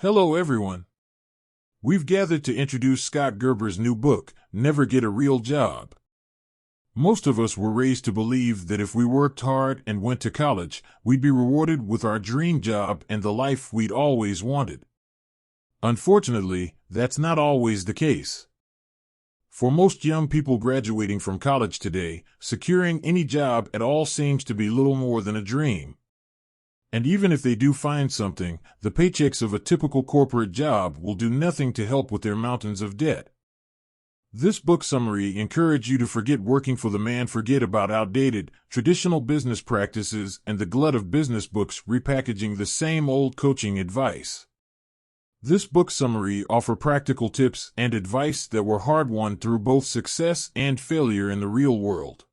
Hello, everyone. We've gathered to introduce Scott Gerber's new book, Never Get a Real Job. Most of us were raised to believe that if we worked hard and went to college, we'd be rewarded with our dream job and the life we'd always wanted. Unfortunately, that's not always the case. For most young people graduating from college today, securing any job at all seems to be little more than a dream. And even if they do find something, the paychecks of a typical corporate job will do nothing to help with their mountains of debt. This book summary encourages you to forget working for the man, forget about outdated, traditional business practices and the glut of business books repackaging the same old coaching advice. This book summary offers practical tips and advice that were hard-won through both success and failure in the real world.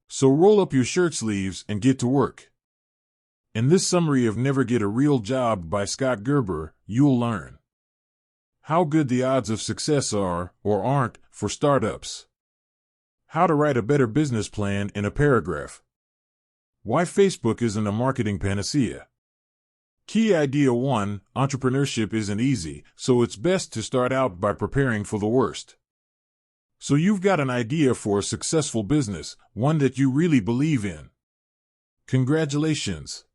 So roll up your shirt sleeves and get to work. In this summary of Never Get a Real Job by Scott Gerber, you'll learn how good the odds of success are, or aren't, for startups. How to write a better business plan in a paragraph. Why Facebook isn't a marketing panacea. Key idea 1, entrepreneurship isn't easy, so it's best to start out by preparing for the worst. So you've got an idea for a successful business, one that you really believe in. Congratulations.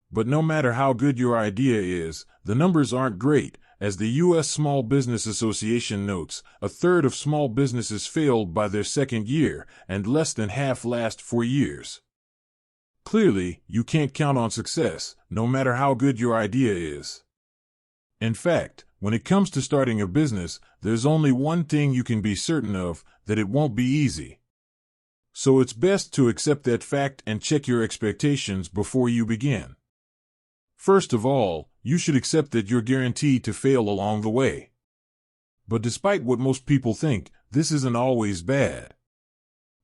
But no matter how good your idea is, the numbers aren't great. As the U.S. Small Business Association notes, a third of small businesses failed by their second year, and less than half last 4 years. Clearly, you can't count on success, no matter how good your idea is. In fact, when it comes to starting a business, there's only one thing you can be certain of, that it won't be easy. So it's best to accept that fact and check your expectations before you begin. First of all, you should accept that you're guaranteed to fail along the way. But despite what most people think, this isn't always bad.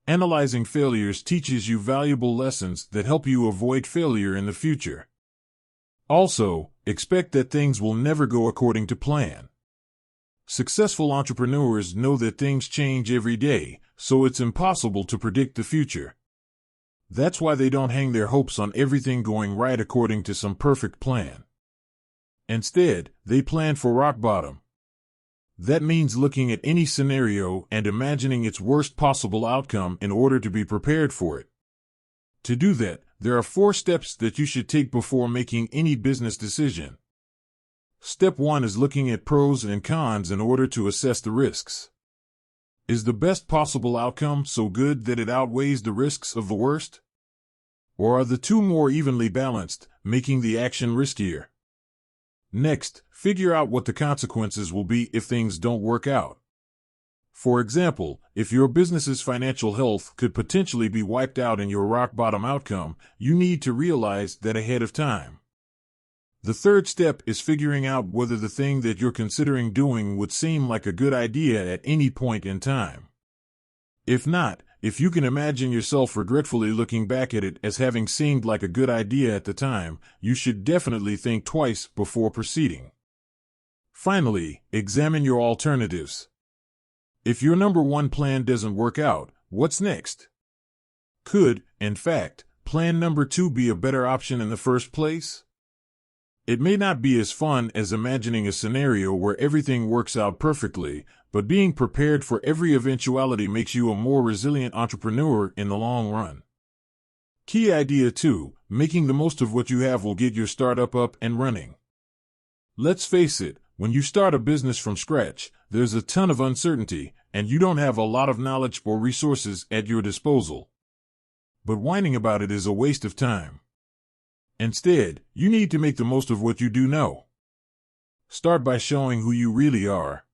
Analyzing failures teaches you valuable lessons that help you avoid failure in the future. Also, expect that things will never go according to plan. Successful entrepreneurs know that things change every day, so it's impossible to predict the future. That's why they don't hang their hopes on everything going right according to some perfect plan. Instead, they plan for rock bottom. That means looking at any scenario and imagining its worst possible outcome in order to be prepared for it. To do that, there are 4 steps that you should take before making any business decision. Step 1 is looking at pros and cons in order to assess the risks. Is the best possible outcome so good that it outweighs the risks of the worst? Or are the two more evenly balanced, making the action riskier? Next, figure out what the consequences will be if things don't work out. For example, if your business's financial health could potentially be wiped out in your rock-bottom outcome, you need to realize that ahead of time. The third step is figuring out whether the thing that you're considering doing would seem like a good idea at any point in time. If not, if you can imagine yourself regretfully looking back at it as having seemed like a good idea at the time, you should definitely think twice before proceeding. Finally, examine your alternatives. If your number 1 plan doesn't work out, what's next? Could, in fact, plan number 2 be a better option in the first place? It may not be as fun as imagining a scenario where everything works out perfectly, but being prepared for every eventuality makes you a more resilient entrepreneur in the long run. Key idea 2, making the most of what you have will get your startup up and running. Let's face it, when you start a business from scratch, there's a ton of uncertainty, and you don't have a lot of knowledge or resources at your disposal. But whining about it is a waste of time. Instead, you need to make the most of what you do know. Start by showing who you really are.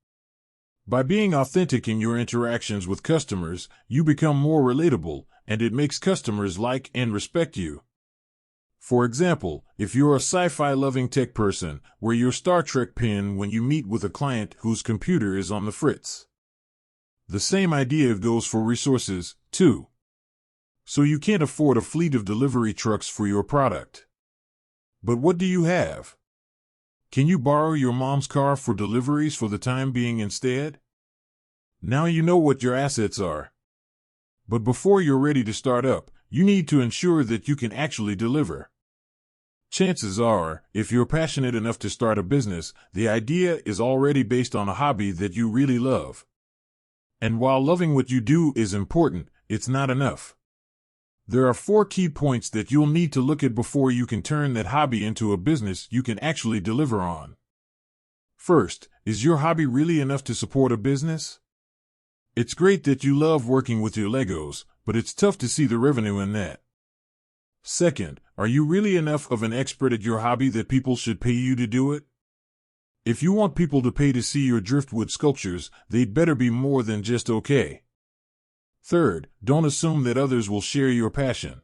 By being authentic in your interactions with customers, you become more relatable, and it makes customers like and respect you. For example, if you're a sci-fi loving tech person, wear your Star Trek pin when you meet with a client whose computer is on the fritz. The same idea goes for resources, too. So you can't afford a fleet of delivery trucks for your product. But what do you have? Can you borrow your mom's car for deliveries for the time being instead? Now you know what your assets are. But before you're ready to start up, you need to ensure that you can actually deliver. Chances are, if you're passionate enough to start a business, the idea is already based on a hobby that you really love. And while loving what you do is important, it's not enough. There are 4 key points that you'll need to look at before you can turn that hobby into a business you can actually deliver on. First, is your hobby really enough to support a business? It's great that you love working with your Legos, but it's tough to see the revenue in that. Second, are you really enough of an expert at your hobby that people should pay you to do it? If you want people to pay to see your driftwood sculptures, they'd better be more than just okay. Third, don't assume that others will share your passion.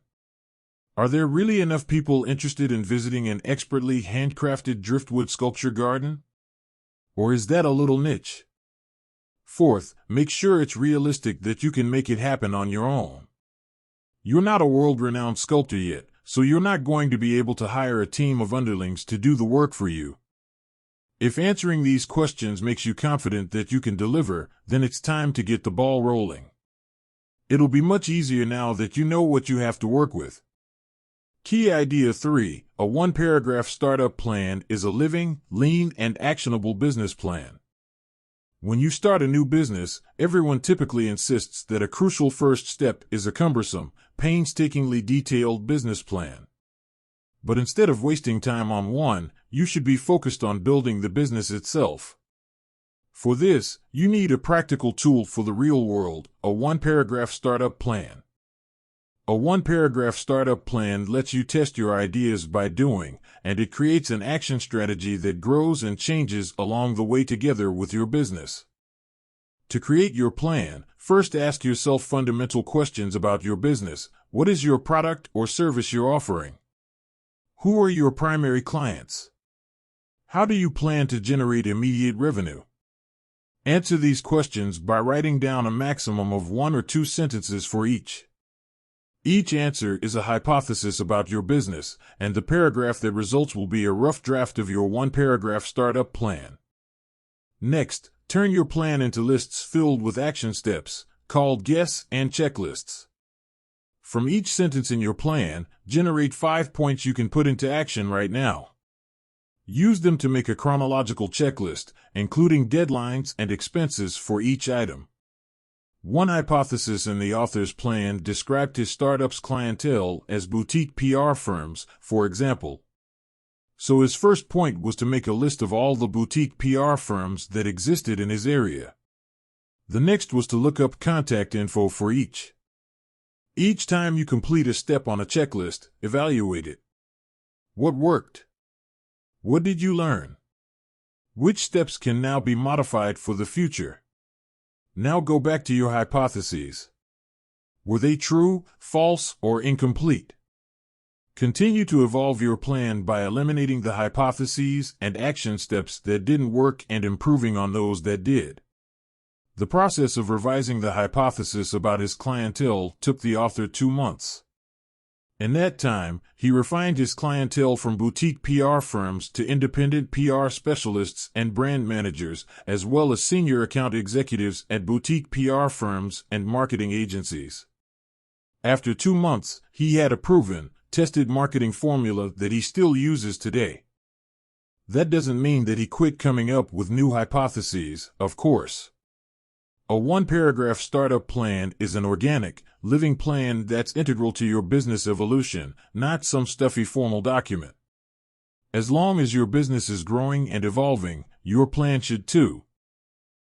Are there really enough people interested in visiting an expertly handcrafted driftwood sculpture garden? Or is that a little niche? Fourth, make sure it's realistic that you can make it happen on your own. You're not a world-renowned sculptor yet, so you're not going to be able to hire a team of underlings to do the work for you. If answering these questions makes you confident that you can deliver, then it's time to get the ball rolling. It'll be much easier now that you know what you have to work with. Key idea 3, a 1-paragraph startup plan is a living, lean, and actionable business plan. When you start a new business, everyone typically insists that a crucial first step is a cumbersome, painstakingly detailed business plan. But instead of wasting time on one, you should be focused on building the business itself. For this, you need a practical tool for the real world, a 1-paragraph startup plan. A 1-paragraph startup plan lets you test your ideas by doing, and it creates an action strategy that grows and changes along the way together with your business. To create your plan, first ask yourself fundamental questions about your business. What is your product or service you're offering? Who are your primary clients? How do you plan to generate immediate revenue? Answer these questions by writing down a maximum of 1 or 2 sentences for each. Each answer is a hypothesis about your business, and the paragraph that results will be a rough draft of your 1-paragraph startup plan. Next, turn your plan into lists filled with action steps, called guess and checklists. From each sentence in your plan, generate 5 points you can put into action right now. Use them to make a chronological checklist, including deadlines and expenses for each item. One hypothesis in the author's plan described his startup's clientele as boutique PR firms, for example. So his first point was to make a list of all the boutique PR firms that existed in his area. The next was to look up contact info for each. Each time you complete a step on a checklist, evaluate it. What worked? What did you learn? Which steps can now be modified for the future? Now go back to your hypotheses. Were they true, false, or incomplete? Continue to evolve your plan by eliminating the hypotheses and action steps that didn't work and improving on those that did. The process of revising the hypothesis about his clientele took the author 2 months. In that time, he refined his clientele from boutique PR firms to independent PR specialists and brand managers, as well as senior account executives at boutique PR firms and marketing agencies. After 2 months, he had a proven, tested marketing formula that he still uses today. That doesn't mean that he quit coming up with new hypotheses, of course. A 1-paragraph startup plan is an organic, living plan that's integral to your business evolution, not some stuffy formal document. As long as your business is growing and evolving, your plan should too.